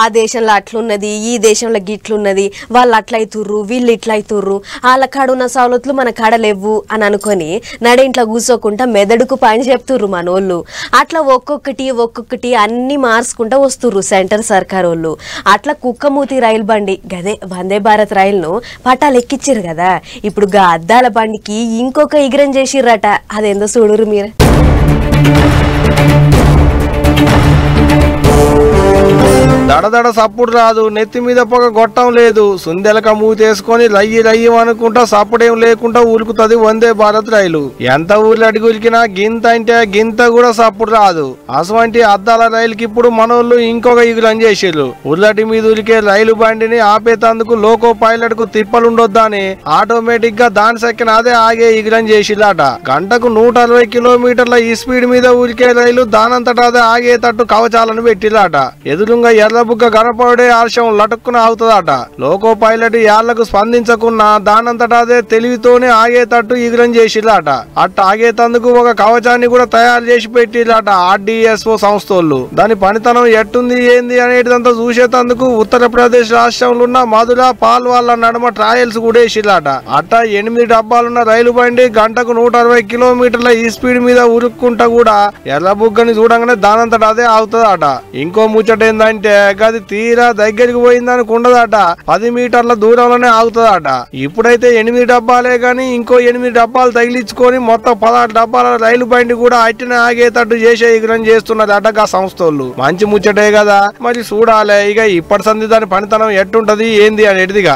ఆ దేశంలో అట్లున్నది ఈ దేశంలో గిట్లున్నది వాళ్ళు అట్లయితుర్రు వీళ్ళు ఇట్లయితుర్రు వాళ్ళ కాడున్న సవలతులు మన కాడ లేవు అని అనుకొని నడింట్లో కూసోకుండా మెదడుకు పని చెప్తుర్రు మనోళ్ళు. అట్లా ఒక్కొక్కటి అన్ని మార్చుకుంటూ వస్తుర్రు సెంటర్ సర్కార్ వాళ్ళు. అట్లా కుక్కమూతి రైలు బండి గదే వందే భారత్ రైలును పట్టాలు ఎక్కిచ్చిర్రు కదా. ఇప్పుడు గా అద్దాల బండికి ఇంకొక ఇగ్రం చేసిర్రట. అదేందో చూడురు మీరు. దడదడ సప్పుడు రాదు, నెత్తి మీద పొగ గొట్టం లేదు, సుందెలక మూతేసుకొని లయ్యి అనుకుంటా సప్పుడేం లేకుండా ఉలుకుతుంది వందే భారత్ రైలు. ఎంత ఊర్లు అడిగులికినా గింత అంటే గింత కూడా సప్పుడు రాదు. అటువంటి అద్దాల రైలుకి ఇప్పుడు మనోళ్ళు ఇంకొక ఇగురం చేసిర్రు. ఉర్లటి మీద ఉలికే రైలు బండిని ఆపేతందుకు లోకో పైలట్ కు తిప్పలుండొద్దని ఆటోమేటిక్ గా దాని సెక్కిన అదే ఆగే ఇగురం చేసిర్రట. గంటకు 160 కిలోమీటర్ల ఈ స్పీడ్ మీద ఉలికే రైలు దానంతటా అదే ఆగేటట్టు కవచాలను పెట్టిర్రట. ఎదురుగా ఎర్రబుగ్గ కనపడే ఆర్షం లటుక్కున అవుతుందట. లోకో పైలట్ యాళ్లకు స్పందించకున్నా దానంతటా అదే తెలివితోనే ఆగేటట్టు ఇగురం చేసిర్రట. అట్ట ఆగేతందుకు ఒక కవచాన్ని కూడా తయారు చేసి పెట్టిర్రట RDSO సంస్థలు. దాని పనితనం ఎట్టుంది ఏంది అనేటిదంతా చూసేతందుకు ఉత్తరప్రదేశ్ రాష్ట్రంలో ఉన్న మధుర పాల్వాళ్ల నడుమ ట్రయల్స్ కూడా వేసిర్రట. అట్ట 8 డబ్బాలున్న రైలు బండి గంటకు 160 కిలోమీటర్ల ఈ స్పీడ్ మీద ఉరుక్కుంటా కూడా ఎర్రబుగ్గని చూడంగానే దానంతటా అదే అవుతుందట. ఇంకో ముచ్చట ఏందంటే గది తీరా దగ్గరికి పోయిందనుకుండదట, 10 మీటర్ల దూరంలోనే ఆగుతుందట. ఇప్పుడైతే 8 డబ్బాలే గాని ఇంకో 8 డబ్బాలు తగిలించుకొని మొత్తం 16 డబ్బాల రైలు బండి కూడా అట్టినే ఆగేటట్టు చేసే ఇగ్రం చేస్తున్నదట గా సంస్థలు. మంచి ముచ్చటే కదా, మరి చూడాలే ఇక ఇప్పటి సంధి దాని పనితనం ఎట్టుంటది ఏంది అనేటిదిగా.